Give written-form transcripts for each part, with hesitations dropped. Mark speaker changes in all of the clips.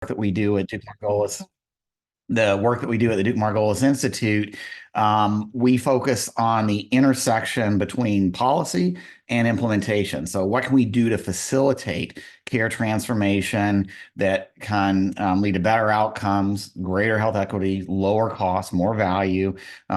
Speaker 1: that we do at Duke Margolis, the work that we do at the Duke Margolis Institute, we focus on the intersection between policy and implementation. So, what can we do to facilitate care transformation that can lead to better outcomes, greater health equity, lower costs, more value,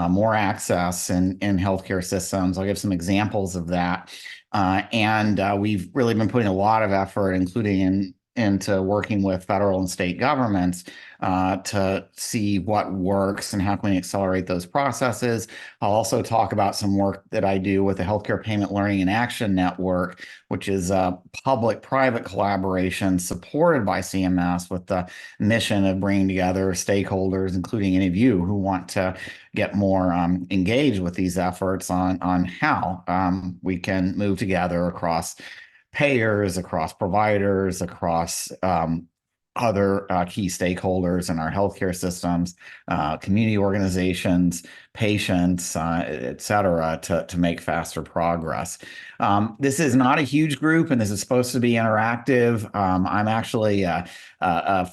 Speaker 1: more access in healthcare systems? I'll give some examples of that. And we've really been putting a lot of effort, including into working with federal and state governments to see what works and how can we accelerate those processes. I'll also talk about some work that I do with the Healthcare Payment Learning and Action Network, which is a public-private collaboration supported by CMS with the mission of bringing together stakeholders, including any of you who want to get more engaged with these efforts on how we can move together across payers, across providers, across other key stakeholders in our healthcare systems, community organizations, patients, et cetera, to make faster progress. This is not a huge group, and this is supposed to be interactive. I'm actually a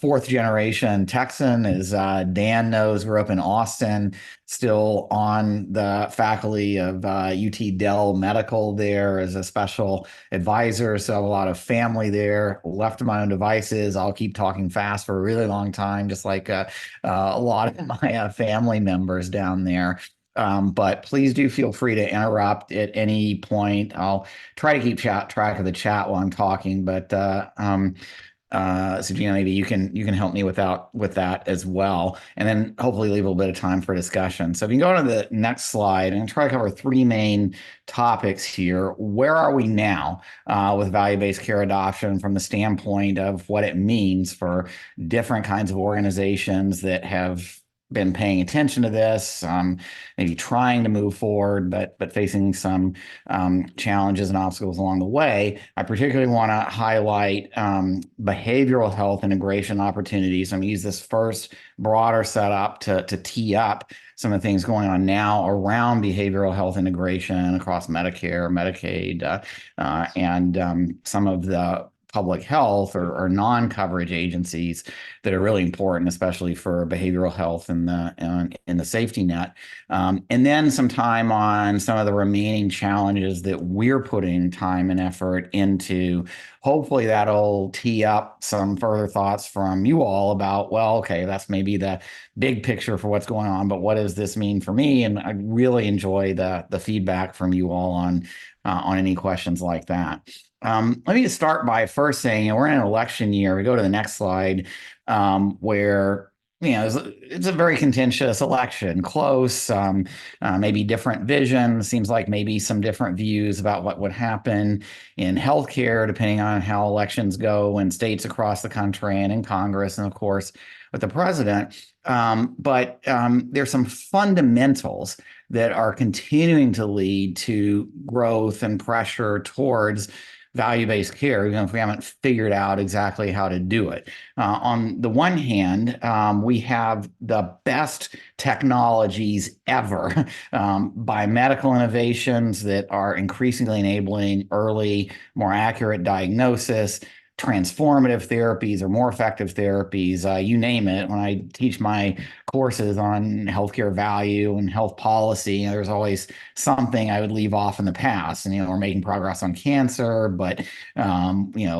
Speaker 1: fourth generation Texan, as Dan knows, grew up in Austin, still on the faculty of UT Dell Medical there as a special advisor. So I have a lot of family there, left to my own devices. I'll keep talking fast for a really long time, just like a lot of my family members down there. But please do feel free to interrupt at any point. I'll try to keep track of the chat while I'm talking, but so Gina, maybe you can help me with that as well, and then hopefully leave a little bit of time for discussion. So if you can go to the next slide and try to cover three main topics here. Where are we now with value-based care adoption from the standpoint of what it means for different kinds of organizations that have been paying attention to this, maybe trying to move forward, but facing some challenges and obstacles along the way. I particularly want to highlight behavioral health integration opportunities. I'm going to use this first broader setup to tee up some of the things going on now around behavioral health integration across Medicare, Medicaid, and some of the public health or non-coverage agencies that are really important, especially for behavioral health in the safety net. And then some time on some of the remaining challenges that we're putting time and effort into. Hopefully that'll tee up some further thoughts from you all about, well, okay, that's maybe the big picture for what's going on, but what does this mean for me? And I really enjoy the feedback from you all on any questions like that. Let me just start by first saying, we're in an election year. We go to the next slide, where it's a very contentious election, close, maybe different visions. Seems like maybe some different views about what would happen in healthcare, depending on how elections go in states across the country and in Congress, and of course with the president. But there's some fundamentals that are continuing to lead to growth and pressure towards value-based care, even if we haven't figured out exactly how to do it. On the one hand, we have the best technologies ever, biomedical innovations that are increasingly enabling early, more accurate diagnosis, transformative therapies or more effective therapies, you name it. When I teach my courses on healthcare value and health policy, there's always something I would leave off in the past. And, we're making progress on cancer, but,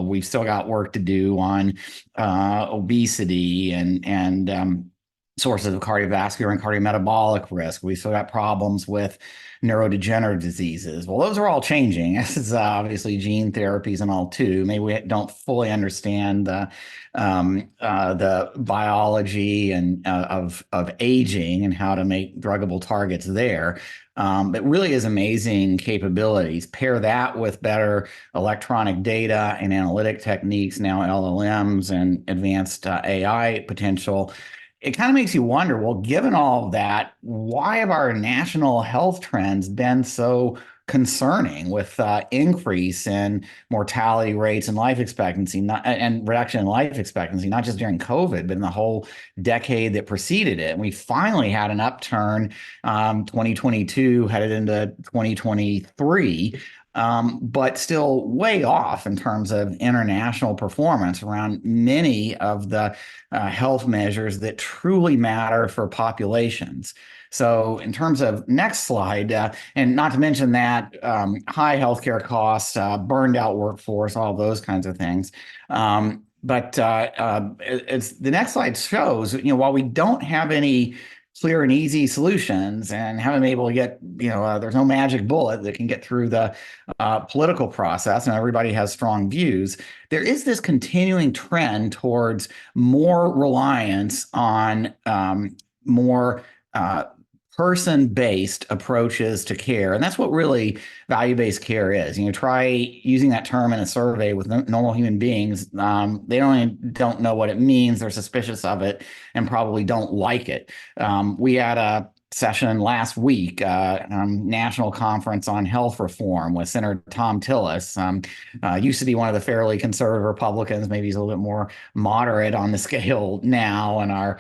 Speaker 1: we've still got work to do on obesity and sources of cardiovascular and cardiometabolic risk. We still got problems with neurodegenerative diseases. Well, those are all changing. This is obviously gene therapies and all too. Maybe we don't fully understand the biology and of aging and how to make druggable targets there. It really is amazing capabilities. Pair that with better electronic data and analytic techniques, now LLMs and advanced AI potential. It kind of makes you wonder, well, given all of that, why have our national health trends been so concerning with increase in mortality rates and life expectancy, and reduction in life expectancy, not just during COVID, but in the whole decade that preceded it? And we finally had an upturn, 2022 headed into 2023. but still way off in terms of international performance around many of the health measures that truly matter for populations. So in terms of next slide, and not to mention that high healthcare costs, burned out workforce, all those kinds of things. It's the next slide shows, while we don't have any clear and easy solutions and haven't been able to get, there's no magic bullet that can get through the political process and everybody has strong views. There is this continuing trend towards more reliance on more person-based approaches to care. And that's what really value-based care is. Try using that term in a survey with normal human beings. They don't know what it means. They're suspicious of it and probably don't like it. We had a session last week, National Conference on Health Reform with Senator Tom Tillis. Used to be one of the fairly conservative Republicans. Maybe he's a little bit more moderate on the scale now. And our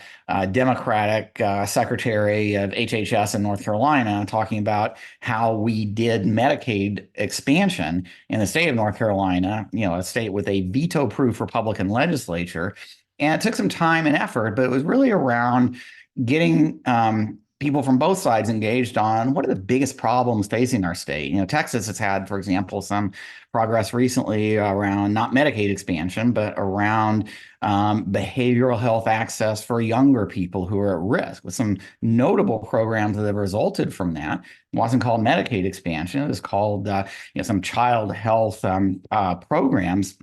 Speaker 1: Democratic Secretary of HHS in North Carolina talking about how we did Medicaid expansion in the state of North Carolina, a state with a veto-proof Republican legislature. And it took some time and effort, but it was really around getting people from both sides engaged on what are the biggest problems facing our state. Texas has had, for example, some progress recently around not Medicaid expansion, but around behavioral health access for younger people who are at risk, with some notable programs that have resulted from that. It wasn't called Medicaid expansion. It was called some child health programs,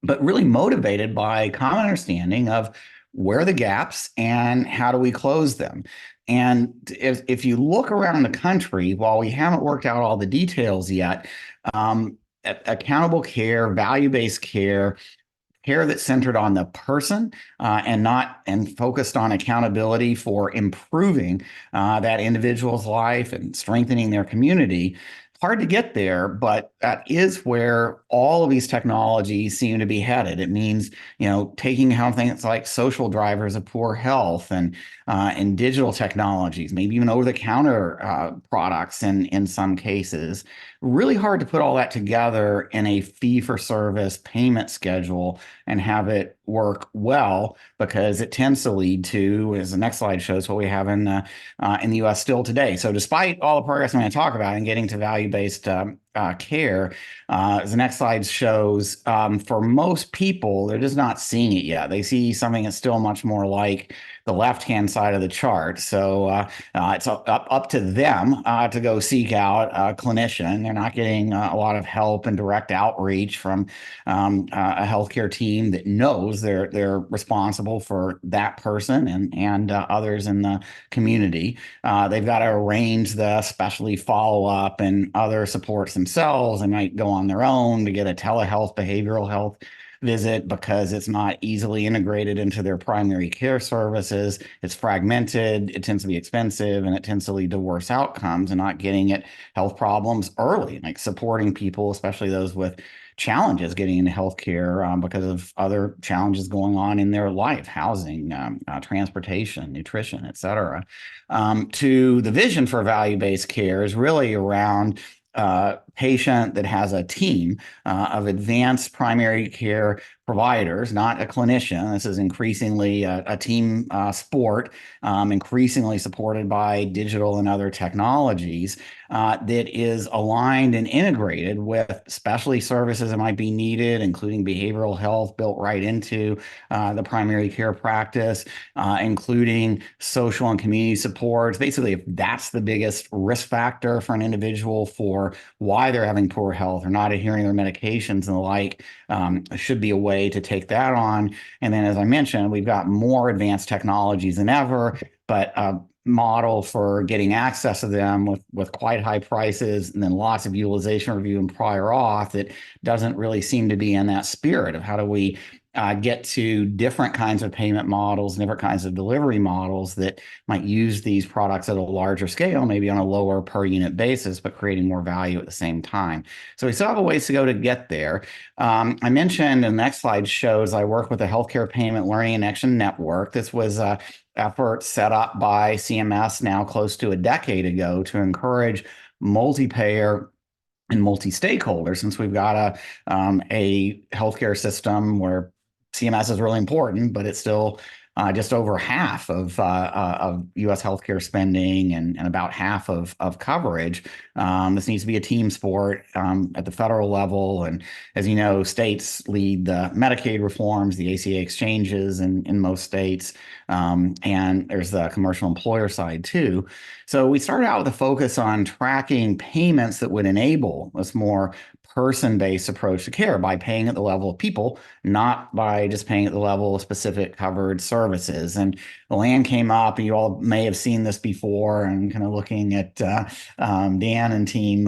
Speaker 1: but really motivated by common understanding of where are the gaps and how do we close them. And if you look around the country, while we haven't worked out all the details yet, accountable care, value-based care that's centered on the person and focused on accountability for improving that individual's life and strengthening their community. Hard to get there, but that is where all of these technologies seem to be headed. It means, taking how things like social drivers of poor health and digital technologies, maybe even over-the-counter products in some cases. Really hard to put all that together in a fee-for-service payment schedule and have it work well, because it tends to lead to, as the next slide shows, what we have in the U.S. still today. So despite all the progress I'm going to talk about and getting to value-based care, as the next slide shows, for most people, they're just not seeing it yet. They see something that's still much more like the left-hand side of the chart. So it's up to them to go seek out a clinician. They're not getting a lot of help and direct outreach from a healthcare team that knows they're responsible for that person and others in the community. They've got to arrange the specialty follow-up and other supports themselves. They might go on their own to get a telehealth, behavioral health visit because it's not easily integrated into their primary care services. It's fragmented, it tends to be expensive, and it tends to lead to worse outcomes and not getting at health problems early, like supporting people, especially those with challenges getting into healthcare because of other challenges going on in their life, housing, transportation, nutrition, et cetera. To the vision for value-based care is really around patient that has a team of advanced primary care providers, not a clinician. This is increasingly a team sport, increasingly supported by digital and other technologies that is aligned and integrated with specialty services that might be needed, including behavioral health built right into the primary care practice, including social and community supports. Basically, if that's the biggest risk factor for an individual for why they're having poor health or not adhering to their medications and the like, should be a way to take that on. And then, as I mentioned, we've got more advanced technologies than ever, but a model for getting access to them with quite high prices and then lots of utilization review and prior auth that doesn't really seem to be in that spirit of how do we get to different kinds of payment models, different kinds of delivery models that might use these products at a larger scale, maybe on a lower per unit basis, but creating more value at the same time. So we still have a ways to go to get there. I mentioned, and the next slide shows, I work with the Healthcare Payment Learning and Action Network. This was an effort set up by CMS now close to a decade ago to encourage multi-payer and multi-stakeholder, since we've got a healthcare system where CMS is really important, but it's still just over half of U.S. healthcare spending and about half of coverage. This needs to be a team sport at the federal level. And as you know, states lead the Medicaid reforms, the ACA exchanges in most states. And there's the commercial employer side too. So we started out with a focus on tracking payments that would enable this more person-based approach to care by paying at the level of people, not by just paying at the level of specific covered services. And the land came up, and you all may have seen this before, and kind of looking at Dan and team,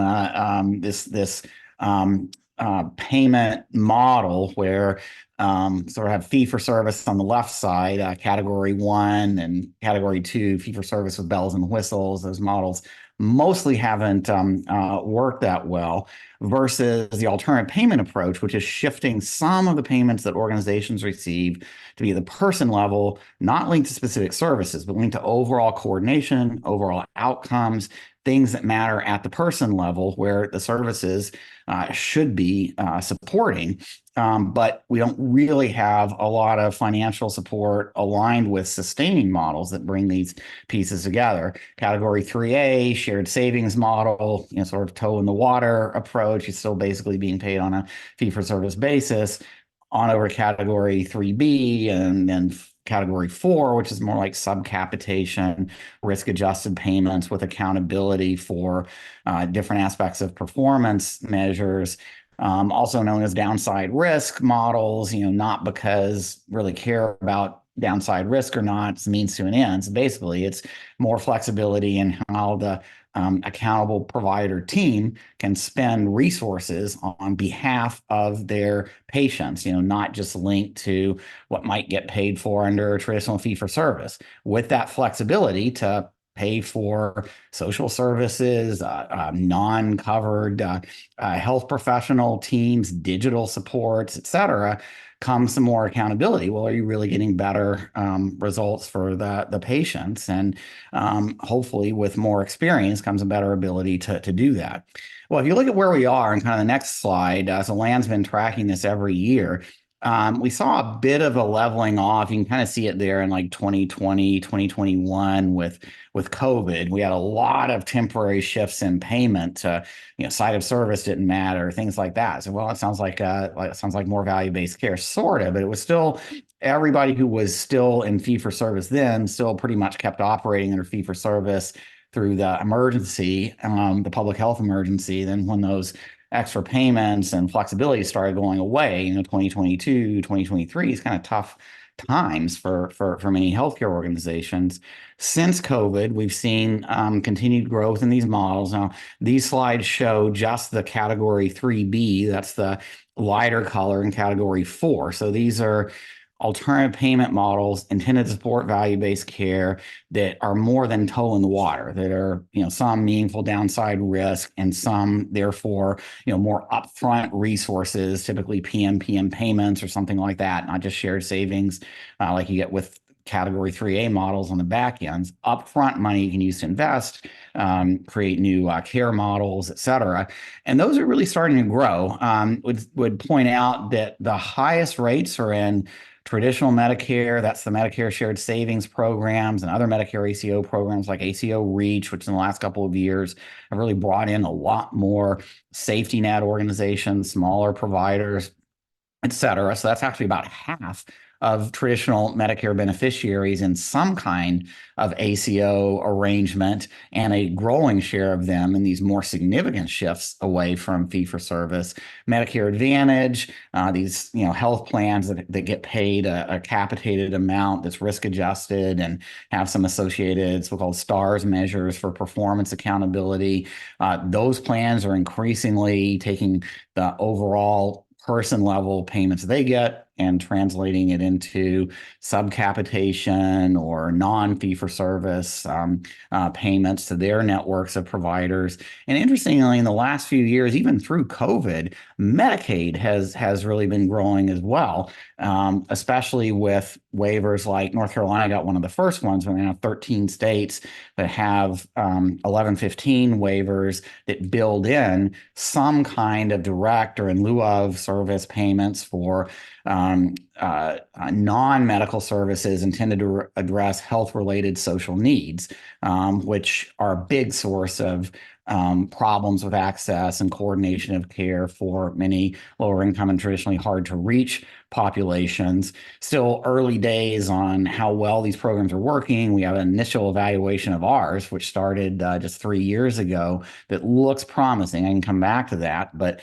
Speaker 1: this payment model where sort of have fee for service on the left side, category 1 and category 2, fee for service with bells and whistles. Those models mostly haven't worked that well, versus the alternative payment approach, which is shifting some of the payments that organizations receive to be at the person level, not linked to specific services, but linked to overall coordination, overall outcomes, things that matter at the person level where the services should be supporting. But we don't really have a lot of financial support aligned with sustaining models that bring these pieces together. Category 3A, shared savings model, sort of toe in the water approach. It's still basically being paid on a fee-for-service basis. On over to category 3B, and then category 4, which is more like subcapitation, risk-adjusted payments with accountability for different aspects of performance measures. Also known as downside risk models, not because really care about downside risk or not, it's a means to an end. So basically, it's more flexibility in how the accountable provider team can spend resources on behalf of their patients, not just linked to what might get paid for under a traditional fee for service, with that flexibility to pay for social services, non-covered health professional teams, digital supports, et cetera, comes some more accountability. Well, are you really getting better results for the patients? And hopefully with more experience comes a better ability to do that. Well, if you look at where we are in kind of the next slide, so Land's been tracking this every year. We saw a bit of a leveling off. You can kind of see it there in like 2020, 2021 with COVID. We had a lot of temporary shifts in payment. Site of service didn't matter, things like that. So, well, it sounds like more value-based care, sort of, but it was still everybody who was still in fee for service then still pretty much kept operating under fee for service through the emergency, the public health emergency. Then when those extra payments and flexibility started going away, 2022, 2023 is kind of tough times for many healthcare organizations. Since COVID, we've seen continued growth in these models. Now, these slides show just the category 3B, that's the lighter color, in category 4. So these are alternative payment models intended to support value-based care that are more than toe in the water, that are, some meaningful downside risk and some, therefore, more upfront resources, typically PMPM payments or something like that, not just shared savings like you get with category 3A models on the back ends. Upfront money you can use to invest, create new care models, et cetera. And those are really starting to grow. Would point out that the highest rates are in traditional Medicare, that's the Medicare Shared Savings programs, and other Medicare ACO programs like ACO REACH, which in the last couple of years have really brought in a lot more safety net organizations, smaller providers, et cetera. So that's actually about half of traditional Medicare beneficiaries in some kind of ACO arrangement, and a growing share of them in these more significant shifts away from fee-for-service. Medicare Advantage, these health plans that get paid a capitated amount that's risk-adjusted and have some associated so-called STARS measures for performance accountability. Those plans are increasingly taking the overall person level payments they get and translating it into subcapitation or non-fee-for-service payments to their networks of providers. And interestingly, in the last few years, even through COVID, Medicaid has really been growing as well, especially with waivers like North Carolina got one of the first ones. We now have 13 states that have 1115 waivers that build in some kind of direct or in lieu of service payments for non-medical services intended to address health-related social needs, which are a big source of problems with access and coordination of care for many lower income and traditionally hard to reach populations. Still early days on how well these programs are working. We have an initial evaluation of ours, which started just 3 years ago, that looks promising. I can come back to that, but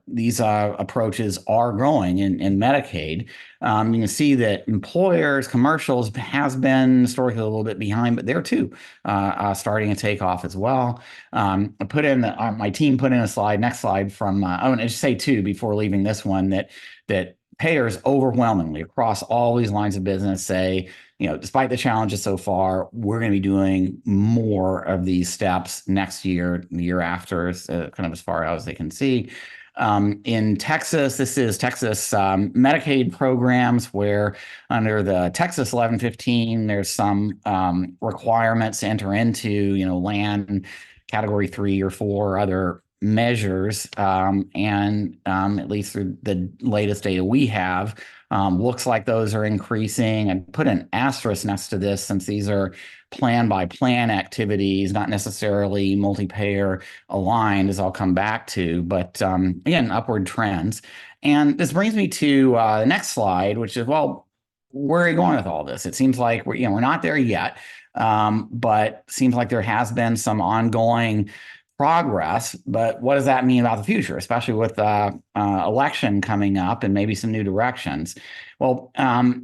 Speaker 1: these approaches are growing in Medicaid. You can see that employers, commercials has been historically a little bit behind, but they're too starting to take off as well. I put in my team put in a slide, next slide from I want to just say too before leaving this one that payers overwhelmingly across all these lines of business say, despite the challenges so far, we're going to be doing more of these steps next year, the year after, kind of as far out as they can see. In Texas, this is Texas Medicaid programs where under the Texas 1115, there's some requirements to enter into, land category 3 or 4 other measures, and at least through the latest data we have, looks like those are increasing. And put an asterisk next to this since these are plan by plan activities, not necessarily multi-payer aligned, as I'll come back to, but again, upward trends. And this brings me to the next slide, which is, well, where are you going with all this? It seems like we're not there yet, but seems like there has been some ongoing progress. But what does that mean about the future, especially with election coming up and maybe some new directions? Well,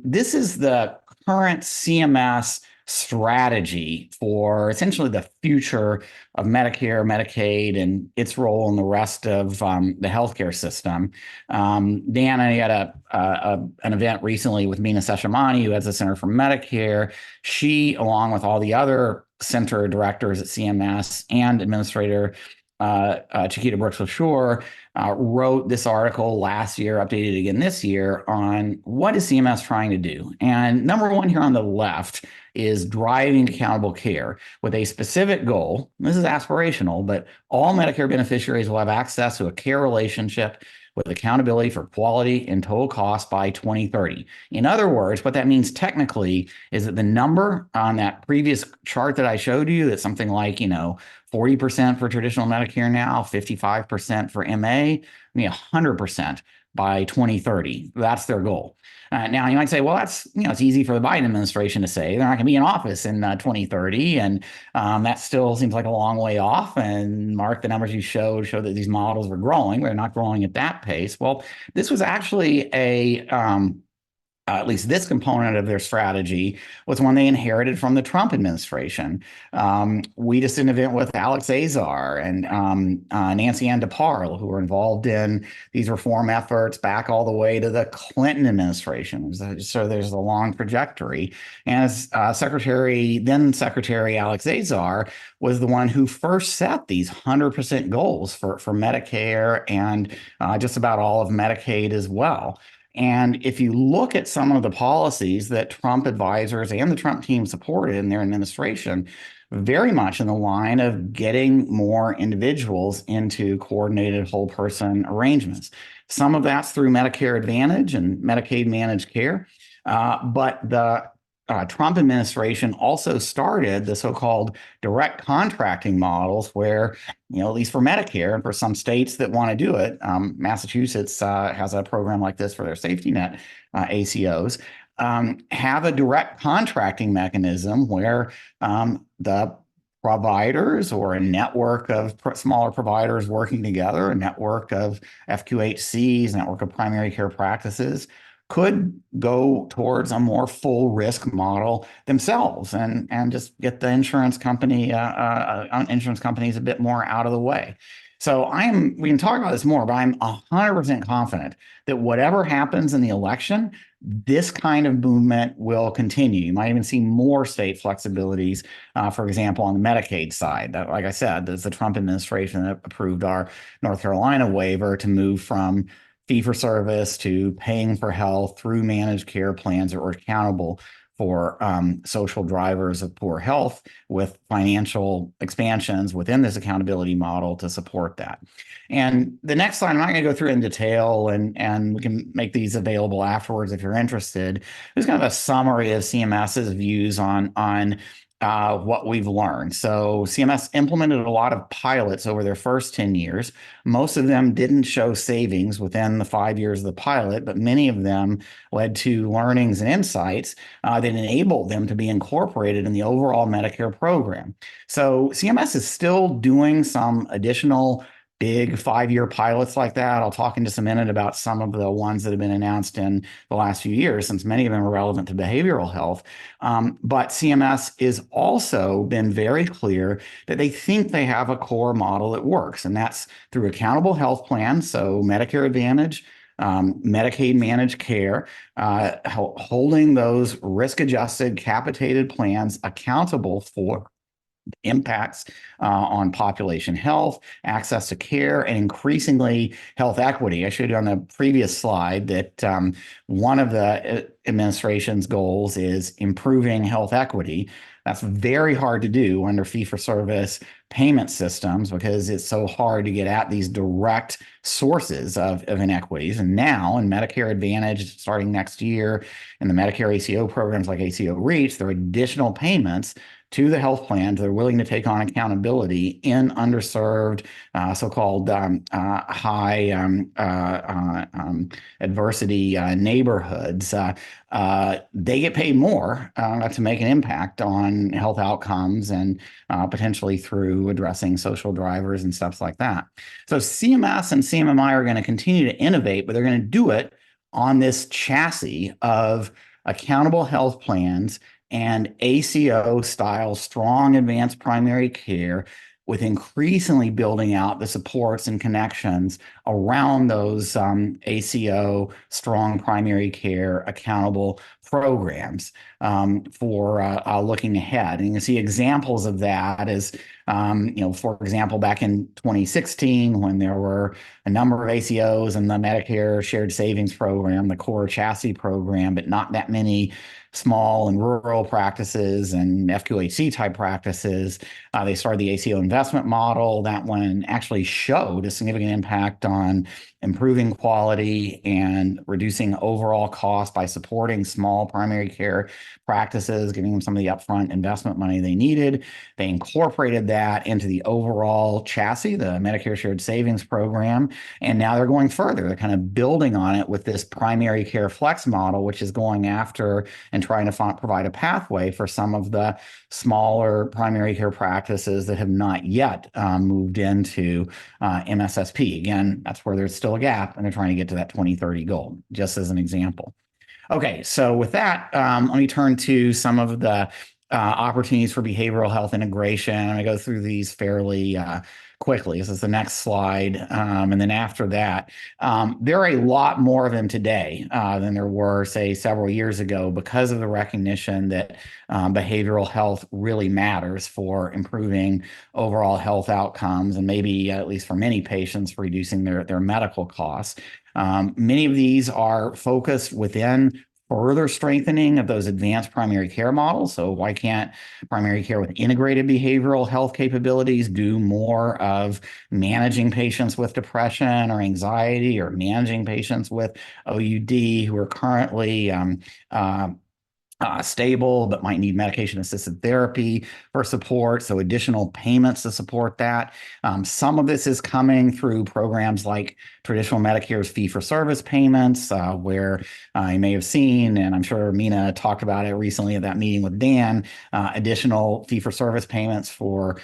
Speaker 1: this is the current CMS strategy for essentially the future of Medicare, Medicaid, and its role in the rest of the healthcare system. Dan, I had an event recently with Meena Seshamani, who heads the Center for Medicare. She, along with all the other center directors at CMS and Administrator Chiquita Brooks-LaSure, wrote this article last year, updated again this year, on what is CMS trying to do. And number one here on the left is driving accountable care with a specific goal. This is aspirational, but all Medicare beneficiaries will have access to a care relationship with accountability for quality and total cost by 2030. In other words, what that means technically is that the number on that previous chart that I showed you, that's something like, 40% for traditional Medicare now, 55% for MA, 100% by 2030. That's their goal. Now, you might say, well, that's, it's easy for the Biden administration to say. They're not going to be in office in 2030. And that still seems like a long way off. And Mark, the numbers you showed show that these models were growing. They're not growing at that pace. Well, this was actually at least this component of their strategy was one they inherited from the Trump administration. We just did an event with Alex Azar and Nancy Ann DeParle, who were involved in these reform efforts back all the way to the Clinton administration. So there's a long trajectory. And as then Secretary Alex Azar was the one who first set these 100% goals for Medicare and just about all of Medicaid as well. And if you look at some of the policies that Trump advisors and the Trump team supported in their administration, very much in the line of getting more individuals into coordinated whole person arrangements. Some of that's through Medicare Advantage and Medicaid managed care, but the Trump administration also started the so-called direct contracting models where, at least for Medicare and for some states that want to do it, Massachusetts has a program like this for their safety net ACOs, have a direct contracting mechanism where the providers or a network of smaller providers working together, a network of FQHCs, network of primary care practices, could go towards a more full risk model themselves and just get the insurance companies a bit more out of the way. So we can talk about this more, but I'm 100% confident that whatever happens in the election, this kind of movement will continue. You might even see more state flexibilities, for example, on the Medicaid side. That, like I said, there's the Trump administration that approved our North Carolina waiver to move from fee for service to paying for health through managed care plans that were accountable for social drivers of poor health with financial expansions within this accountability model to support that. And the next slide, I'm not going to go through in detail, and we can make these available afterwards if you're interested. It's kind of a summary of CMS's views on what we've learned. So CMS implemented a lot of pilots over their first 10 years. Most of them didn't show savings within the 5 years of the pilot, but many of them led to learnings and insights that enabled them to be incorporated in the overall Medicare program. So CMS is still doing some additional big 5-year pilots like that. I'll talk in just a minute about some of the ones that have been announced in the last few years, since many of them are relevant to behavioral health. But CMS has also been very clear that they think they have a core model that works, and that's through accountable health plans, so Medicare Advantage, Medicaid managed care, holding those risk-adjusted capitated plans accountable for impacts on population health, access to care, and increasingly health equity. I showed you on the previous slide that one of the administration's goals is improving health equity. That's very hard to do under fee-for-service payment systems because it's so hard to get at these direct sources of inequities. And now in Medicare Advantage, starting next year, in the Medicare ACO programs like ACO REACH, there are additional payments to the health plans that are willing to take on accountability in underserved, so-called high adversity neighborhoods. They get paid more to make an impact on health outcomes and potentially through addressing social drivers and stuff like that. So CMS and CMMI are going to continue to innovate, but they're going to do it on this chassis of accountable health plans and ACO style strong advanced primary care, with increasingly building out the supports and connections around those ACO strong primary care accountable programs for looking ahead. And you can see examples of that as, for example, back in 2016, when there were a number of ACOs in the Medicare Shared Savings Program, the core chassis program, but not that many small and rural practices and FQHC type practices. They started the ACO investment model. That one actually showed a significant impact on improving quality and reducing overall cost by supporting small primary care practices, giving them some of the upfront investment money they needed. They incorporated that into the overall chassis, the Medicare Shared Savings Program, and now they're going further. They're kind of building on it with this primary care flex model, which is going after and trying to provide a pathway for some of the smaller primary care practices that have not yet moved into MSSP. Again, that's where there's still a gap, and they're trying to get to that 2030 goal, just as an example. Okay, so with that, let me turn to some of the opportunities for behavioral health integration. I'm going to go through these fairly quickly. This is the next slide. And then after that, there are a lot more of them today than there were, say, several years ago, because of the recognition that behavioral health really matters for improving overall health outcomes, and maybe, at least for many patients, for reducing their medical costs. Many of these are focused within further strengthening of those advanced primary care models. So why can't primary care with integrated behavioral health capabilities do more of managing patients with depression or anxiety, or managing patients with OUD who are currently stable but might need medication-assisted therapy for support, so additional payments to support that. Some of this is coming through programs like traditional Medicare's fee-for-service payments, where you may have seen, and I'm sure Mina talked about it recently at that meeting with Dan, additional fee-for-service payments for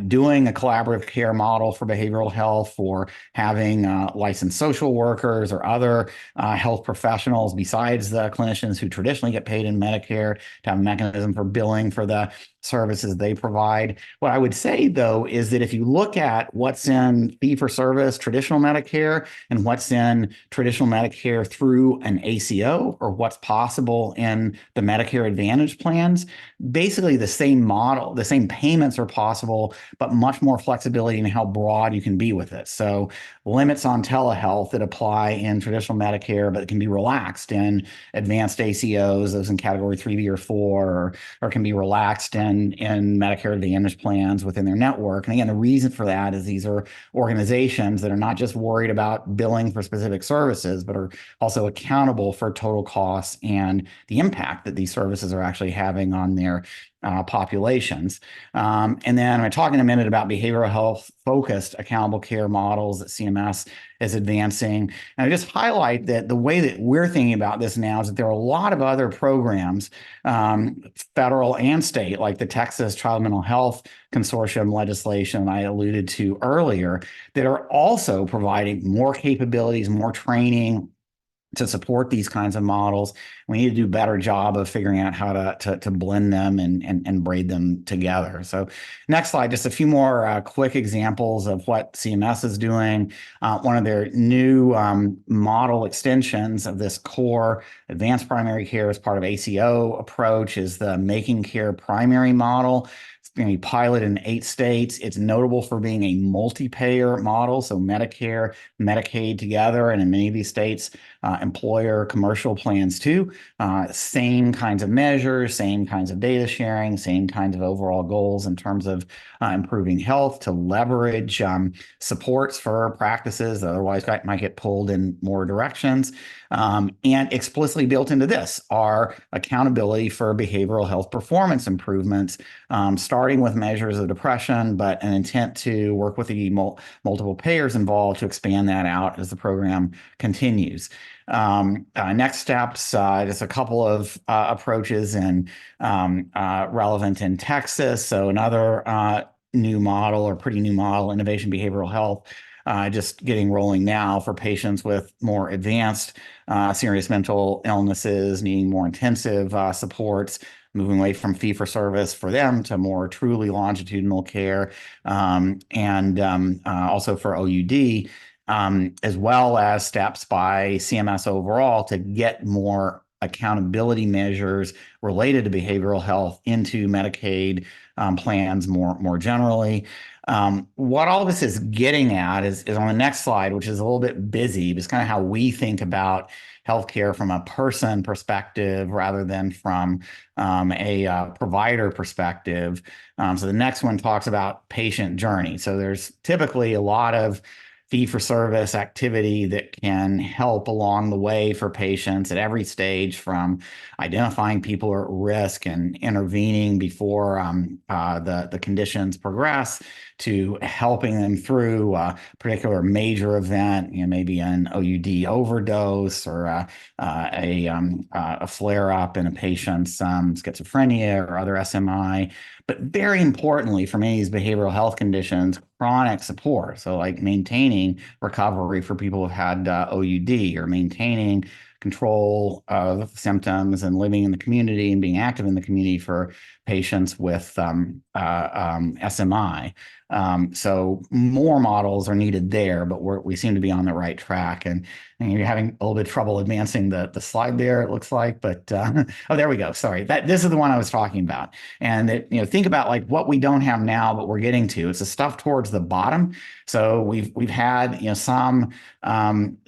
Speaker 1: doing a collaborative care model for behavioral health, for having licensed social workers or other health professionals besides the clinicians who traditionally get paid in Medicare to have a mechanism for billing for the services they provide. What I would say, though, is that if you look at what's in fee-for-service traditional Medicare and what's in traditional Medicare through an ACO, or what's possible in the Medicare Advantage plans, basically the same model, the same payments are possible, but much more flexibility in how broad you can be with it. So limits on telehealth that apply in traditional Medicare, but can be relaxed in advanced ACOs, those in category 3B or 4, or can be relaxed in Medicare Advantage plans within their network. And again, the reason for that is these are organizations that are not just worried about billing for specific services, but are also accountable for total costs and the impact that these services are actually having on their populations. And then I'm talking a minute about behavioral health focused accountable care models that CMS is advancing. And I just highlight that the way that we're thinking about this now is that there are a lot of other programs, federal and state, like the Texas Child Mental Health Consortium legislation I alluded to earlier, that are also providing more capabilities, more training to support these kinds of models. We need to do a better job of figuring out how to blend them and braid them together. So next slide, just a few more quick examples of what CMS is doing. One of their new model extensions of this core advanced primary care as part of ACO approach is the Making Care Primary model. It's going to be piloted in 8 states. It's notable for being a multi-payer model, so Medicare, Medicaid together, and in many of these states, employer commercial plans too. Same kinds of measures, same kinds of data sharing, same kinds of overall goals in terms of improving health to leverage supports for practices that otherwise might get pulled in more directions. And explicitly built into this are accountability for behavioral health performance improvements, starting with measures of depression, but an intent to work with the multiple payers involved to expand that out as the program continues. Next steps, just a couple of approaches and relevant in Texas. So another new model, or pretty new model, innovation behavioral health, just getting rolling now for patients with more advanced serious mental illnesses, needing more intensive supports, moving away from fee-for-service for them to more truly longitudinal care, and also for OUD, as well as steps by CMS overall to get more accountability measures related to behavioral health into Medicaid plans more generally. What all this is getting at is on the next slide, which is a little bit busy, but it's kind of how we think about healthcare from a person perspective rather than from a provider perspective. So the next one talks about patient journey. So there's typically a lot of fee-for-service activity that can help along the way for patients at every stage, from identifying people at risk and intervening before the conditions progress, to helping them through a particular major event, maybe an OUD overdose or a flare-up in a patient's schizophrenia or other SMI. But very importantly, for many of these behavioral health conditions, chronic support. So like maintaining recovery for people who've had OUD, or maintaining control of symptoms and living in the community and being active in the community for patients with SMI. So more models are needed there, but we seem to be on the right track. And you're having a little bit of trouble advancing the slide there, it looks like, but oh, there we go. Sorry, this is the one I was talking about. And think about like what we don't have now, but we're getting to. It's the stuff towards the bottom. So we've had some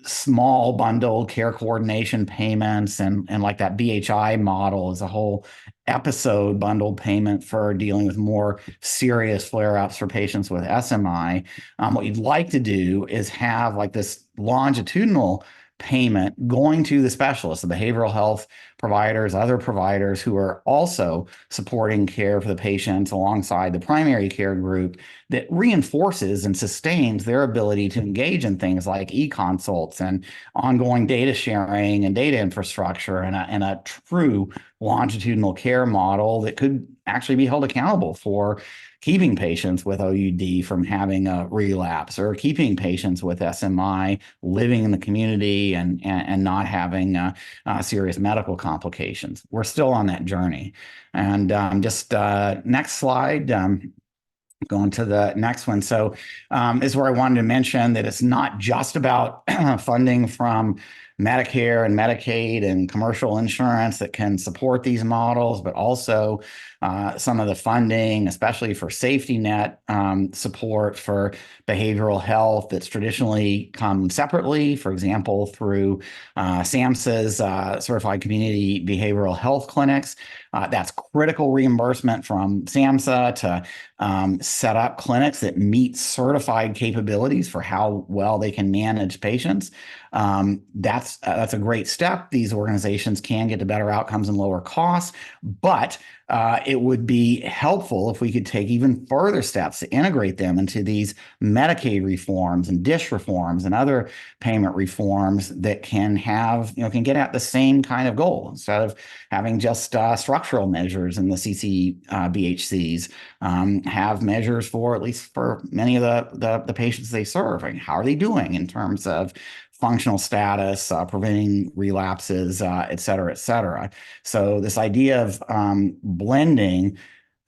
Speaker 1: small bundled care coordination payments, and like that BHI model is a whole episode bundled payment for dealing with more serious flare-ups for patients with SMI. What you'd like to do is have like this longitudinal payment going to the specialists, the behavioral health providers, other providers who are also supporting care for the patients alongside the primary care group, that reinforces and sustains their ability to engage in things like e-consults and ongoing data sharing and data infrastructure, and a true longitudinal care model that could actually be held accountable for keeping patients with OUD from having a relapse, or keeping patients with SMI living in the community and not having serious medical complications. We're still on that journey. And just next slide. Going to the next one. So this is where I wanted to mention that it's not just about funding from Medicare and Medicaid and commercial insurance that can support these models, but also some of the funding, especially for safety net support for behavioral health that's traditionally come separately, for example, through SAMHSA's Certified Community Behavioral Health Clinics. That's critical reimbursement from SAMHSA to set up clinics that meet certified capabilities for how well they can manage patients. That's a great step. These organizations can get to better outcomes and lower costs, but it would be helpful if we could take even further steps to integrate them into these Medicaid reforms and DISH reforms and other payment reforms that can have, can get at the same kind of goal instead of having just structural measures in the CCBHCs, have measures for, at least for many of the patients they serve. Like, how are they doing in terms of functional status, preventing relapses, et cetera, et cetera. So this idea of blending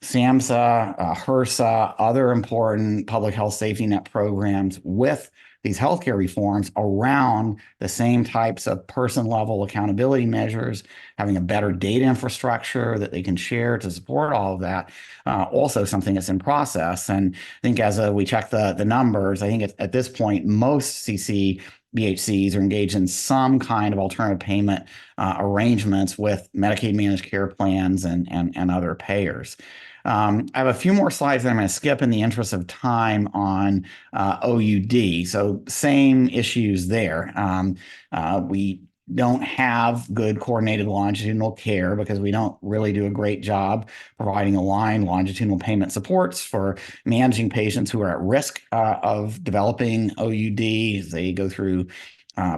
Speaker 1: SAMHSA, HRSA, other important public health safety net programs with these healthcare reforms around the same types of person-level accountability measures, having a better data infrastructure that they can share to support all of that, also something that's in process. And I think as we check the numbers, I think at this point, most CCBHCs are engaged in some kind of alternative payment arrangements with Medicaid managed care plans and other payers. I have a few more slides that I'm going to skip in the interest of time on OUD. So same issues there. We don't have good coordinated longitudinal care because we don't really do a great job providing aligned longitudinal payment supports for managing patients who are at risk of developing OUD as they go through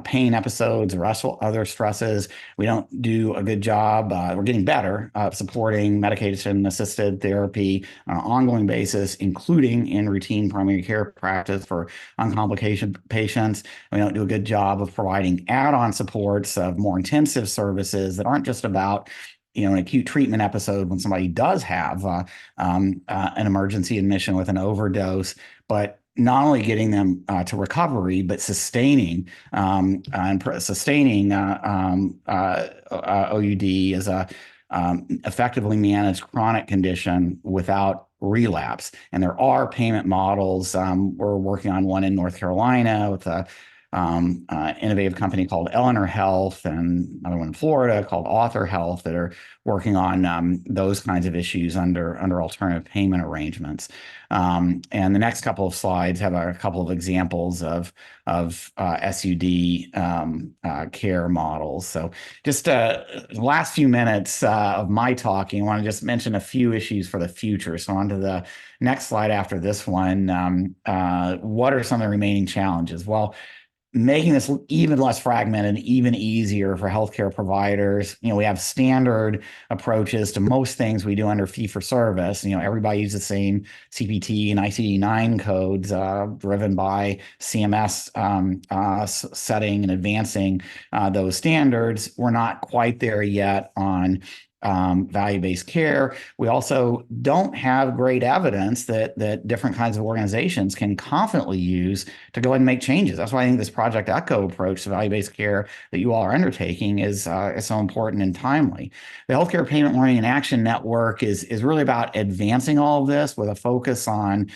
Speaker 1: pain episodes or other stresses. We don't do a good job. We're getting better supporting medication-assisted therapy on an ongoing basis, including in routine primary care practice for uncomplicated patients. We don't do a good job of providing add-on supports of more intensive services that aren't just about an acute treatment episode when somebody does have an emergency admission with an overdose, but not only getting them to recovery, but sustaining OUD as a effectively managed chronic condition without relapse. And there are payment models. We're working on one in North Carolina with a innovative company called Eleanor Health, and another one in Florida called Author Health, that are working on those kinds of issues under alternative payment arrangements. And the next couple of slides have a couple of examples of SUD care models. So just the last few minutes of my talking, I want to just mention a few issues for the future. So on to the next slide after this one. What are some of the remaining challenges? Well, making this even less fragmented, even easier for healthcare providers. We have standard approaches to most things we do under fee-for-service. Everybody uses the same CPT and ICD-9 codes driven by CMS setting and advancing those standards. We're not quite there yet on value-based care. We also don't have great evidence that different kinds of organizations can confidently use to go ahead and make changes. That's why I think this Project ECHO approach to value-based care that you all are undertaking is so important and timely. The Healthcare Payment Learning and Action Network is really about advancing all of this with a focus on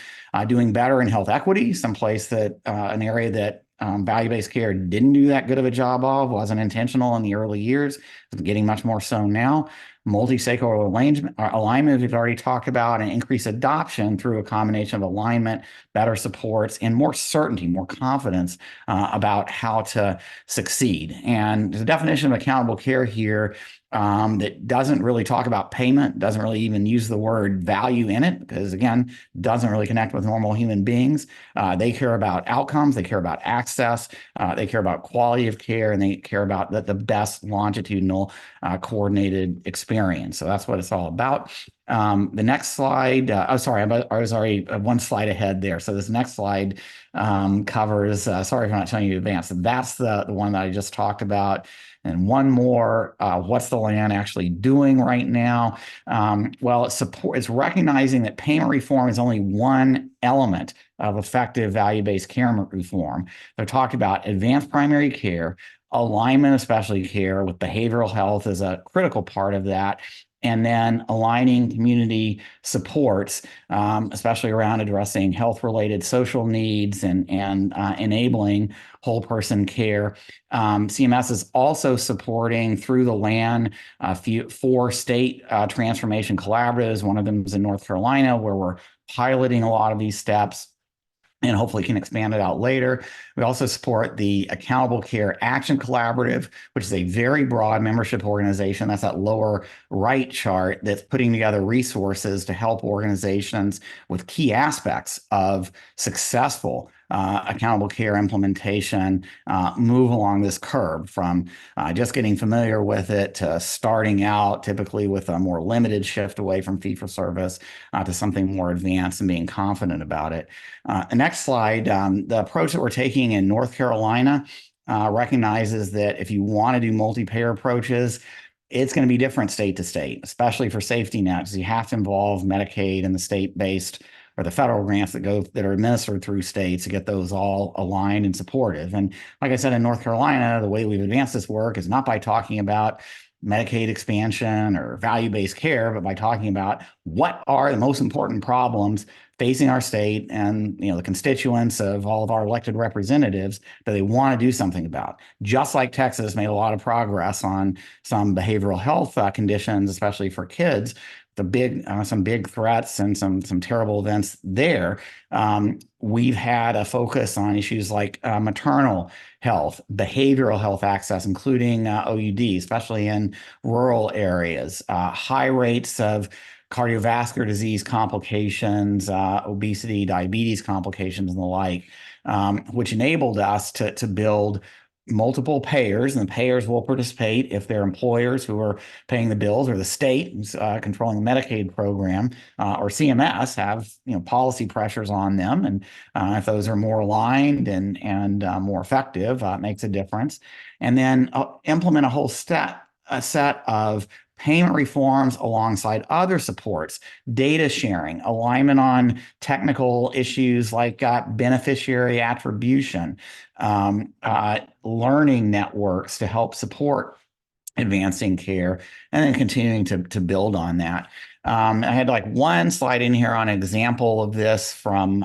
Speaker 1: doing better in health equity, someplace that an area that value-based care didn't do that good of a job of, wasn't intentional in the early years, it's getting much more so now. Multi-stakeholder alignment, we've already talked about, and increased adoption through a combination of alignment, better supports, and more certainty, more confidence about how to succeed. And the definition of accountable care here that doesn't really talk about payment, doesn't really even use the word value in it, because again, doesn't really connect with normal human beings. They care about outcomes, they care about access, they care about quality of care, and they care about the best longitudinal coordinated experience. So that's what it's all about. The next slide, oh, sorry, I was already one slide ahead there. So this next slide covers, sorry if I'm not telling you in advance, that's the one that I just talked about. And one more, what's the land actually doing right now? Well, it's recognizing that payment reform is only one element of effective value-based care reform. They're talking about advanced primary care, alignment of specialty care with behavioral health is a critical part of that, and then aligning community supports, especially around addressing health-related social needs and enabling whole person care. CMS is also supporting through the LAN 4 state transformation collaboratives. One of them is in North Carolina, where we're piloting a lot of these steps and hopefully can expand it out later. We also support the Accountable Care Action Collaborative, which is a very broad membership organization. That's that lower right chart that's putting together resources to help organizations with key aspects of successful accountable care implementation move along this curve from just getting familiar with it to starting out typically with a more limited shift away from fee-for-service to something more advanced and being confident about it. The next slide, the approach that we're taking in North Carolina recognizes that if you want to do multi-payer approaches, it's going to be different state to state, especially for safety nets. You have to involve Medicaid and the state-based or the federal grants that are administered through states to get those all aligned and supportive. And like I said, in North Carolina, the way we've advanced this work is not by talking about Medicaid expansion or value-based care, but by talking about what are the most important problems facing our state and the constituents of all of our elected representatives that they want to do something about. Just like Texas made a lot of progress on some behavioral health conditions, especially for kids, some big threats and some terrible events there. We've had a focus on issues like maternal health, behavioral health access, including OUD, especially in rural areas, high rates of cardiovascular disease complications, obesity, diabetes complications, and the like, which enabled us to build multiple payers, and the payers will participate if they're employers who are paying the bills, or the state who's controlling the Medicaid program, or CMS have policy pressures on them, and if those are more aligned and more effective, it makes a difference. And then implement a set of payment reforms alongside other supports, data sharing, alignment on technical issues like beneficiary attribution, learning networks to help support advancing care, and then continuing to build on that. I had like one slide in here on an example of this from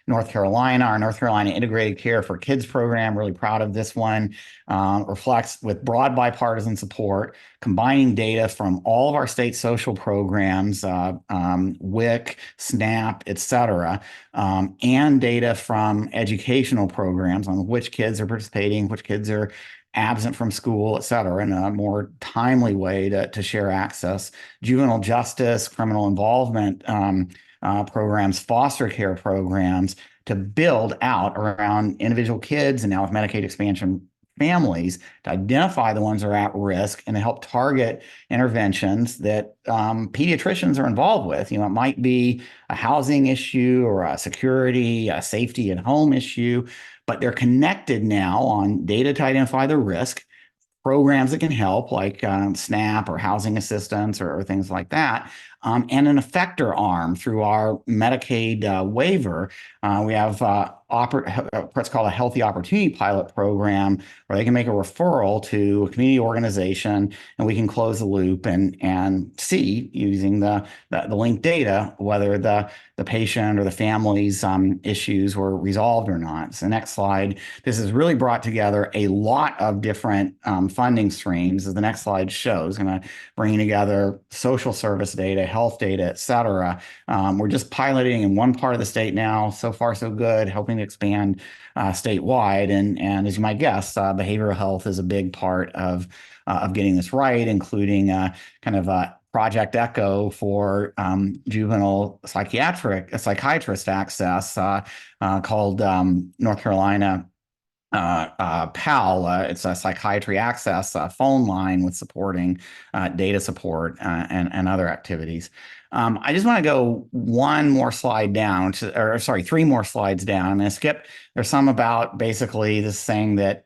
Speaker 1: North Carolina, our North Carolina Integrated Care for Kids program. Really proud of this one. Reflects with broad bipartisan support, combining data from all of our state social programs, WIC, SNAP, et cetera, and data from educational programs on which kids are participating, which kids are absent from school, et cetera, in a more timely way to share access. Juvenile justice, criminal involvement programs, foster care programs to build out around individual kids, and now with Medicaid expansion, families, to identify the ones that are at risk and to help target interventions that pediatricians are involved with. It might be a housing issue or a security, a safety at home issue, but they're connected now on data to identify the risk, programs that can help, like SNAP or housing assistance or things like that, and an effector arm through our Medicaid waiver. We have what's called a Healthy Opportunity Pilot Program, where they can make a referral to a community organization, and we can close the loop and see, using the linked data, whether the patient or the family's issues were resolved or not. So next slide. This has really brought together a lot of different funding streams, as the next slide shows, bringing together social service data, health data, et cetera. We're just piloting in one part of the state now. So far, so good, hoping to expand statewide. And as you might guess, behavioral health is a big part of getting this right, including Project ECHO for juvenile psychiatrist access, called North Carolina PAL. It's a psychiatry access phone line with supporting data support and other activities. I just want to go one more slide down, or sorry, three more slides down. I'm going to skip. There's some about basically this saying that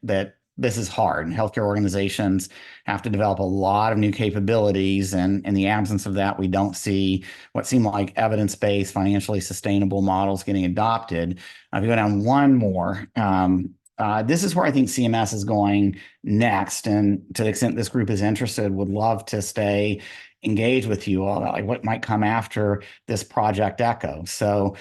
Speaker 1: this is hard, and healthcare organizations have to develop a lot of new capabilities, and in the absence of that, we don't see what seem like evidence-based, financially sustainable models getting adopted. If you go down one more, this is where I think CMS is going next. And to the extent this group is interested, would love to stay engaged with you all about like what might come after this Project ECHO. So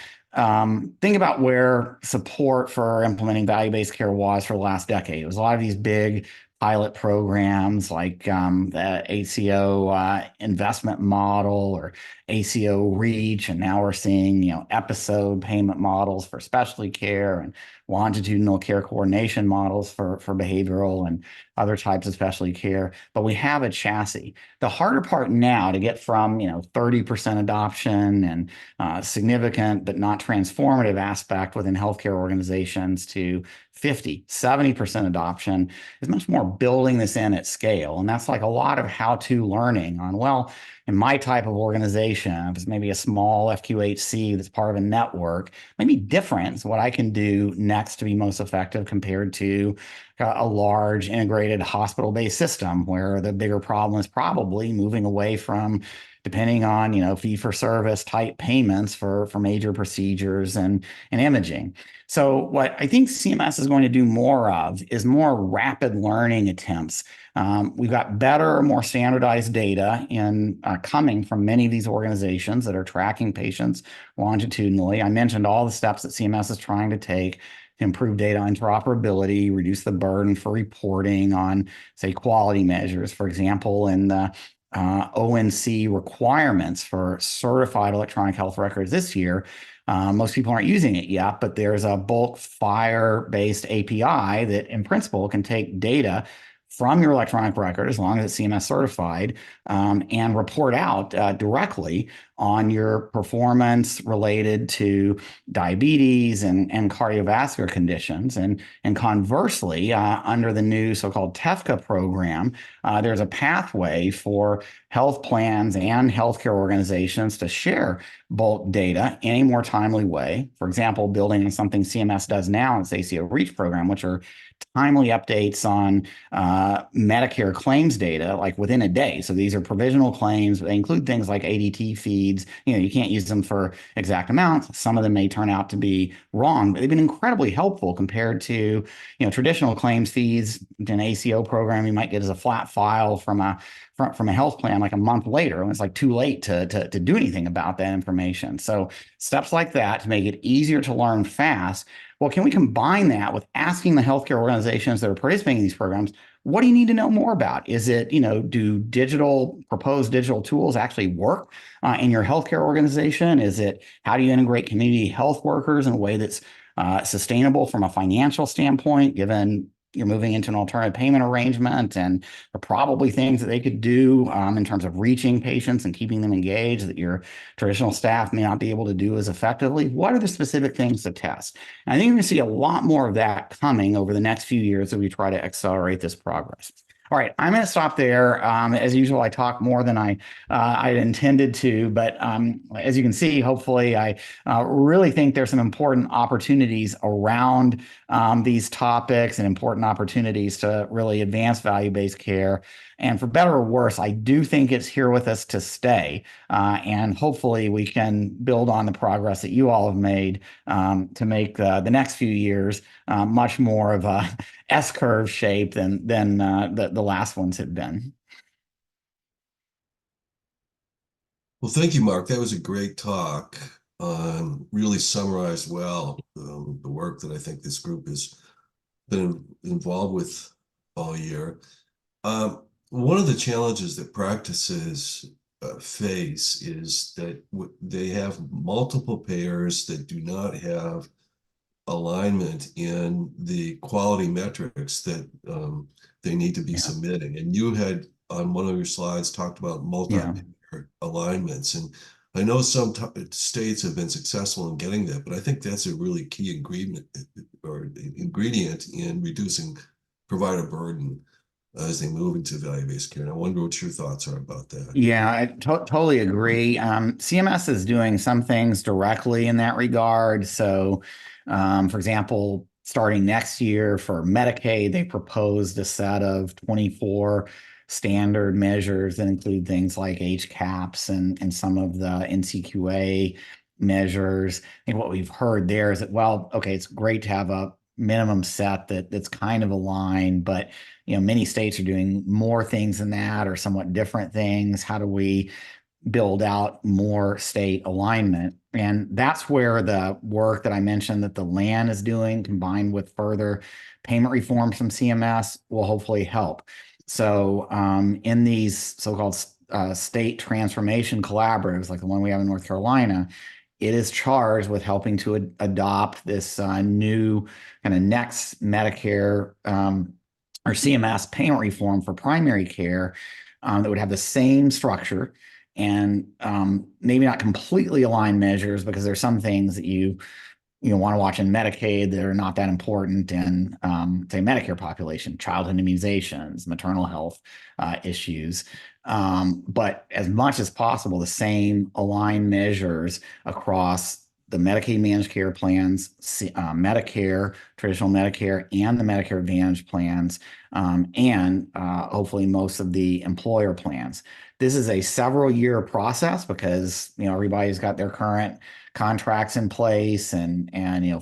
Speaker 1: think about where support for implementing value-based care was for the last decade. It was a lot of these big pilot programs like the ACO investment model or ACO reach, and now we're seeing episode payment models for specialty care and longitudinal care coordination models for behavioral and other types of specialty care. But we have a chassis. The harder part now to get from 30% adoption and significant but not transformative aspect within healthcare organizations to 50, 70% adoption is much more building this in at scale. And that's like a lot of how-to learning on, well, in my type of organization, if it's maybe a small FQHC that's part of a network, maybe different is what I can do next to be most effective compared to a large integrated hospital-based system where the bigger problem is probably moving away from depending on fee-for-service type payments for major procedures and imaging. So what I think CMS is going to do more of is more rapid learning attempts. We've got better, more standardized data coming from many of these organizations that are tracking patients longitudinally. I mentioned all the steps that CMS is trying to take to improve data interoperability, reduce the burden for reporting on, say, quality measures. For example, in the ONC requirements for certified electronic health records this year, most people aren't using it yet, but there's a bulk FHIR-based API that in principle can take data from your electronic record, as long as it's CMS certified, and report out directly on your performance related to diabetes and cardiovascular conditions. And conversely, under the new so-called TEFCA program, there's a pathway for health plans and healthcare organizations to share bulk data in a more timely way. For example, building on something CMS does now in its ACO REACH program, which are timely updates on Medicare claims data like within a day. So these are provisional claims. They include things like ADT feeds. You can't use them for exact amounts. Some of them may turn out to be wrong, but they've been incredibly helpful compared to traditional claims feeds. An ACO program you might get as a flat file from a health plan like a month later, and it's like too late to do anything about that information. So steps like that to make it easier to learn fast. Well, can we combine that with asking the healthcare organizations that are participating in these programs, what do you need to know more about? Is it, do proposed digital tools actually work in your healthcare organization? Is it, how do you integrate community health workers in a way that's sustainable from a financial standpoint, given you're moving into an alternative payment arrangement, and there are probably things that they could do in terms of reaching patients and keeping them engaged that your traditional staff may not be able to do as effectively. What are the specific things to test? And I think we're going to see a lot more of that coming over the next few years as we try to accelerate this progress. All right, I'm going to stop there. As usual, I talk more than I intended to, but as you can see, hopefully, I really think there's some important opportunities around these topics and important opportunities to really advance value-based care. And for better or worse, I do think it's here with us to stay. And hopefully we can build on the progress that you all have made to make the next few years much more of a S-curve shape than the last ones have been.
Speaker 2: Well, thank you, Mark. That was a great talk. Really summarized well the work that I think this group has been involved with all year. One of the challenges that practices face is that they have multiple payers that do not have alignment in the quality metrics that they need to be
Speaker 1: Yeah.
Speaker 2: submitting. And you had on one of your slides talked about
Speaker 1: Yeah.
Speaker 2: multi-payer alignments. And I know some states have been successful in getting that, but I think that's a really key ingredient in reducing provider burden as they move into value-based care. And I wonder what your thoughts are about that.
Speaker 1: Yeah, I totally agree. CMS is doing some things directly in that regard. So, for example, starting next year for Medicaid, they proposed a set of 24 standard measures that include things like age caps and some of the NCQA measures. I think what we've heard there is that, well, okay, it's great to have a minimum set that's kind of aligned, but many states are doing more things than that or somewhat different things. How do we build out more state alignment? And that's where the work that I mentioned that the LAN is doing, combined with further payment reforms from CMS, will hopefully help. So in these so-called state transformation collaboratives, like the one we have in North Carolina, it is charged with helping to adopt this new kind of next Medicare or CMS payment reform for primary care that would have the same structure and maybe not completely aligned measures, because there's some things that you want to watch in Medicaid that are not that important in, say, Medicare population, childhood immunizations, maternal health issues. But as much as possible, the same aligned measures across the Medicaid managed care plans, Medicare, traditional Medicare, and the Medicare Advantage plans, and hopefully most of the employer plans. This is a several year process because everybody's got their current contracts in place, and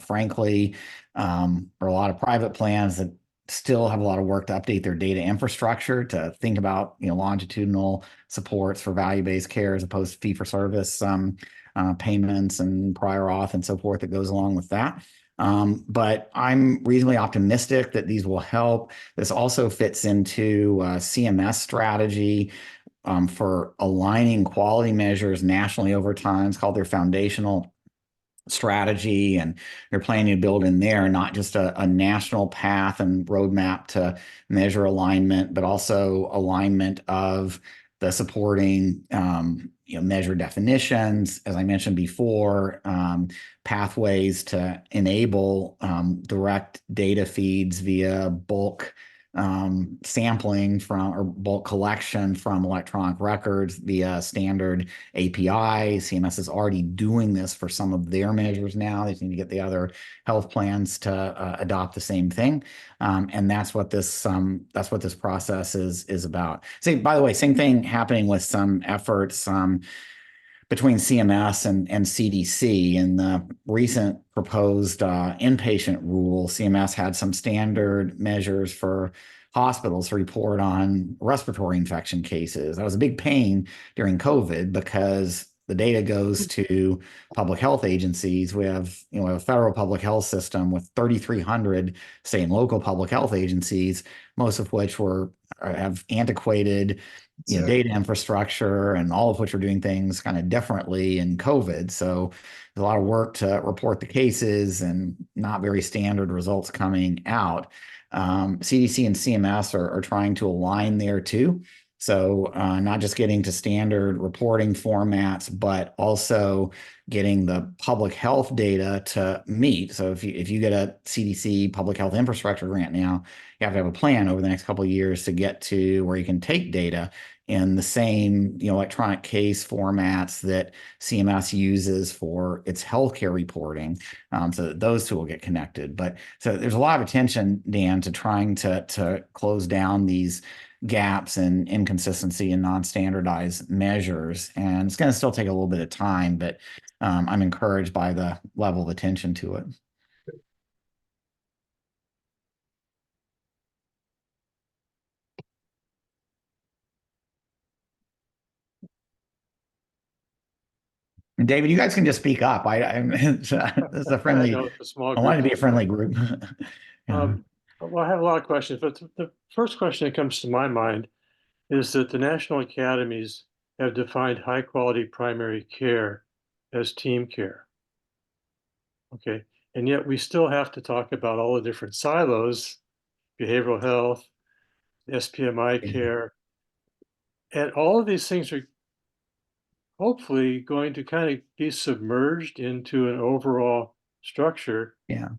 Speaker 1: frankly, there are a lot of private plans that still have a lot of work to update their data infrastructure to think about longitudinal supports for value-based care as opposed to fee-for-service payments and prior auth and so forth that goes along with that. But I'm reasonably optimistic that these will help. This also fits into CMS strategy for aligning quality measures nationally over time. It's called their foundational strategy, and they're planning to build in there not just a national path and roadmap to measure alignment, but also alignment of the supporting measure definitions, as I mentioned before, pathways to enable direct data feeds via bulk sampling from or bulk collection from electronic records via standard API. CMS is already doing this for some of their measures now. They need to get the other health plans to adopt the same thing, and that's what this process is about. Say, by the way, same thing happening with some efforts between CMS and CDC. In the recent proposed inpatient rule, CMS had some standard measures for hospitals to report on respiratory infection cases. That was a big pain during COVID because the data goes to public health agencies. We have, a federal public health system with 3,300 state and local public health agencies, most of which have antiquated data infrastructure, and all of which are doing things kind of differently in COVID. So there's a lot of work to report the cases and not very standard results coming out. CDC and CMS are trying to align there too. So not just getting to standard reporting formats, but also getting the public health data to meet. So if you get a CDC public health infrastructure grant now, you have to have a plan over the next couple of years to get to where you can take data in the same electronic case formats that CMS uses for its healthcare reporting, so that those two will get connected. But so there's a lot of attention, Dan, to trying to close down these gaps and inconsistency in non-standardized measures, and it's going to still take a little bit of time, but I'm encouraged by the level of attention to it. And David, you guys can just speak up. This is a friendly.
Speaker 3: I know it's a small
Speaker 1: I
Speaker 3: group.
Speaker 1: wanted to be a friendly group.
Speaker 3: Well, I have a lot of questions, but the first question that comes to my mind is that the national academies have defined high quality primary care as team care. Okay. And yet we still have to talk about all the different silos, behavioral health, SPMI care, and all of these things hopefully going to kind of be submerged into an overall structure.
Speaker 1: Yeah.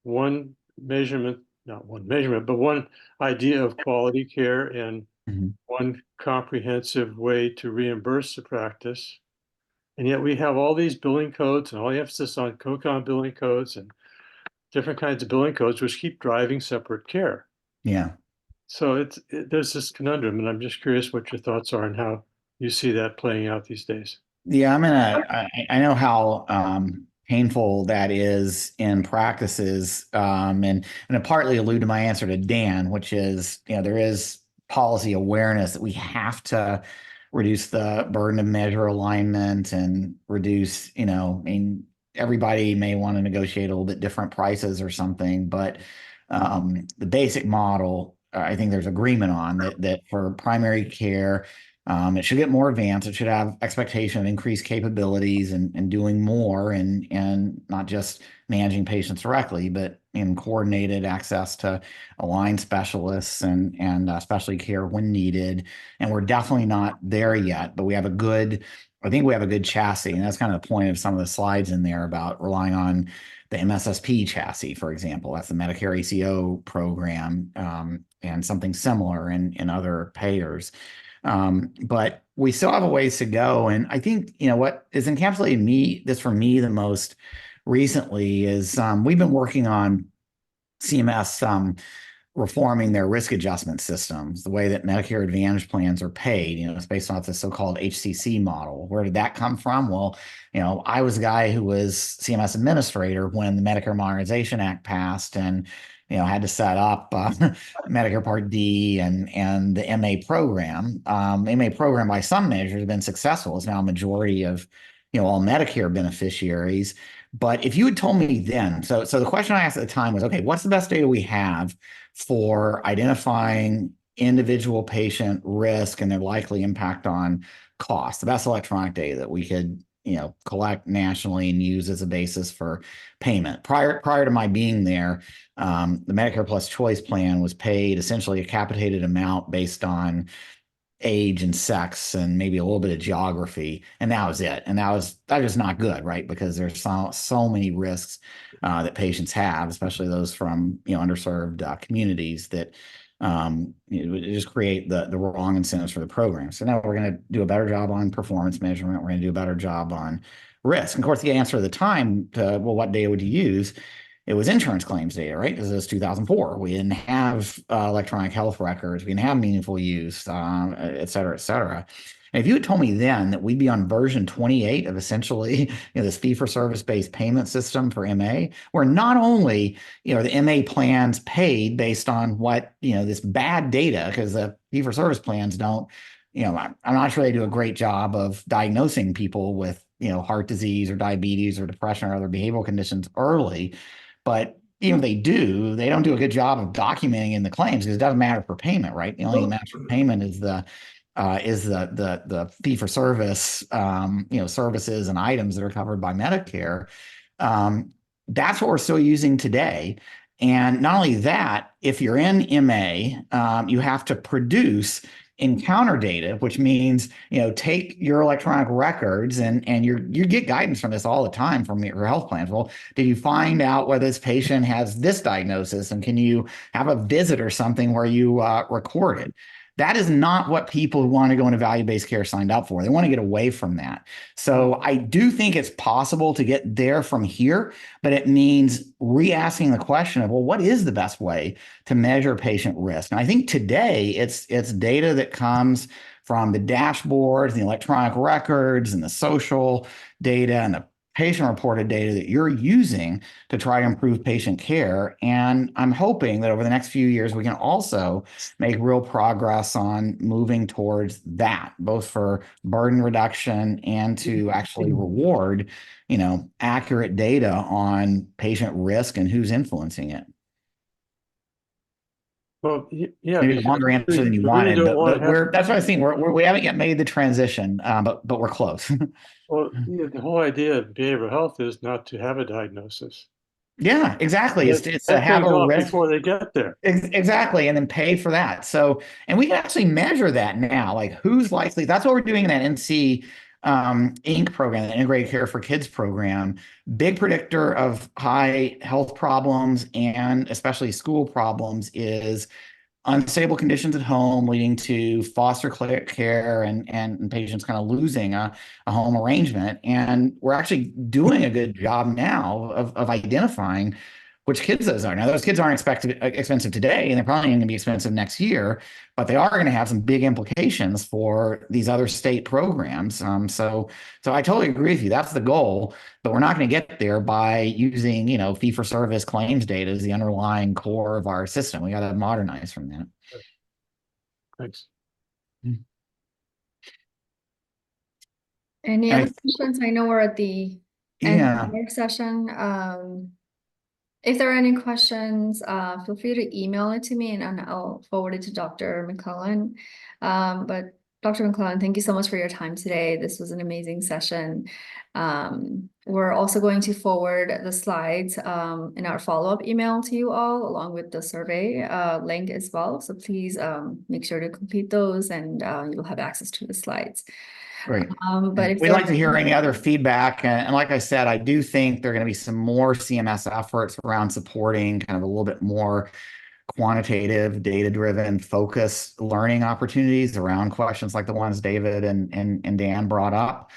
Speaker 3: One measurement, not one measurement, but one idea of quality care and
Speaker 1: Mhm.
Speaker 3: one comprehensive way to reimburse the practice. And yet we have all these billing codes and all the emphasis on COCON billing codes and different kinds of billing codes, which keep driving separate care.
Speaker 1: Yeah.
Speaker 3: So there's this conundrum, and I'm just curious what your thoughts are and how you see that playing out these days.
Speaker 1: Yeah, I know how painful that is in practices. And it partly allude to my answer to Dan, which is, there is policy awareness that we have to reduce the burden of measure alignment and reduce, everybody may want to negotiate a little bit different prices or something, but the basic model, I think there's agreement on that for primary care. It should get more advanced. It should have expectation of increased capabilities and doing more and not just managing patients directly, but in coordinated access to aligned specialists and specialty care when needed. And we're definitely not there yet, but I think we have a good chassis. And that's kind of the point of some of the slides in there about relying on the MSSP chassis, for example. That's the Medicare ACO program, and something similar in other payers. But we still have a ways to go. And I think, what is encapsulated this for me the most recently is we've been working on CMS reforming their risk adjustment systems, the way that Medicare Advantage plans are paid. It's based off the so-called HCC model. Where did that come from? Well, I was a guy who was CMS administrator when the Medicare Modernization Act passed and had to set up Medicare Part D and the MA program. MA program, by some measures, has been successful. It's now a majority of all Medicare beneficiaries. But if you had told me then, so the question I asked at the time was, okay, what's the best data we have for identifying individual patient risk and their likely impact on cost? The best electronic data that we could collect nationally and use as a basis for payment. Prior to my being there, the Medicare Plus Choice Plan was paid essentially a capitated amount based on age and sex and maybe a little bit of geography, and that was it. And that was just not good, right? Because there's so many risks that patients have, especially those from underserved communities, that just create the wrong incentives for the program. So now we're going to do a better job on performance measurement. We're going to do a better job on risk. And of course, the answer at the time to, well, what data would you use? It was insurance claims data, right? Because it was 2004. We didn't have electronic health records. We didn't have meaningful use, et cetera, et cetera. And if you had told me then that we'd be on version 28 of essentially this fee-for-service based payment system for MA, where not only the MA plans paid based on what this bad data, because the fee-for-service plans don't, I'm not sure they do a great job of diagnosing people with heart disease or diabetes or depression or other behavioral conditions early. But even if they don't do a good job of documenting in the claims because it doesn't matter for payment, right? The only thing that matters for payment is the fee for service, services and items that are covered by Medicare. That's what we're still using today. And not only that, if you're in MA, you have to produce encounter data, which means take your electronic records and you get guidance from this all the time from your health plans. Well, did you find out whether this patient has this diagnosis, and can you have a visit or something where you record it? That is not what people who want to go into value-based care signed up for. They want to get away from that. So I do think it's possible to get there from here, but it means re-asking the question of, well, what is the best way to measure patient risk? And I think today it's data that comes from the dashboards, the electronic records, and the social data and the patient-reported data that you're using to try to improve patient care. And I'm hoping that over the next few years, we can also make real progress on moving towards that, both for burden reduction and to actually reward, accurate data on patient risk and who's influencing it.
Speaker 3: Well, yeah,
Speaker 1: Maybe a longer answer than you wanted, but that's what I think. We haven't yet made the transition, but we're close.
Speaker 3: Well, the whole idea of behavioral health is not to have a diagnosis.
Speaker 1: Yeah, exactly. It's to have a risk
Speaker 3: before they get there.
Speaker 1: Exactly, and then pay for that. So, and we can actually measure that now, like who's likely. That's what we're doing in that NC INC program, the Integrated Care for Kids program, big predictor of high health problems and especially school problems is unstable conditions at home, leading to foster care and patients kind of losing a home arrangement. And we're actually doing a good job now of identifying which kids those are. Now, those kids aren't expensive today, and they're probably going to be expensive next year, but they are going to have some big implications for these other state programs. So I totally agree with you. That's the goal, but we're not going to get there by using, fee-for-service claims data as the underlying core of our system. We got to modernize from that.
Speaker 3: Thanks.
Speaker 4: Any
Speaker 1: And
Speaker 4: other questions? I know we're at the end
Speaker 1: Yeah.
Speaker 4: of our session. If there are any questions, feel free to email it to me and I'll forward it to Dr. McClellan. But Dr. McClellan, thank you so much for your time today. This was an amazing session. We're also going to forward the slides in our follow-up email to you all, along with the survey link as well. So please make sure to complete those and you'll have access to the slides.
Speaker 1: Great.
Speaker 4: But if
Speaker 1: we'd like to hear any other feedback. And like I said, I do think there are going to be some more CMS efforts around supporting kind of a little bit more quantitative, data-driven, focused learning opportunities around questions like the ones David and Dan brought up.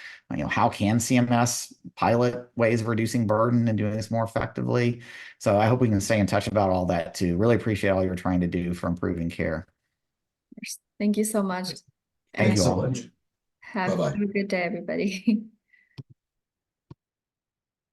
Speaker 1: How can CMS pilot ways of reducing burden and doing this more effectively? So I hope we can stay in touch about all that too. Really appreciate all you're trying to do for improving care.
Speaker 4: Thank you so much.
Speaker 1: Thank you
Speaker 2: Thanks so
Speaker 1: all.
Speaker 2: much.
Speaker 4: Have
Speaker 2: Bye-bye.
Speaker 4: a good day, everybody.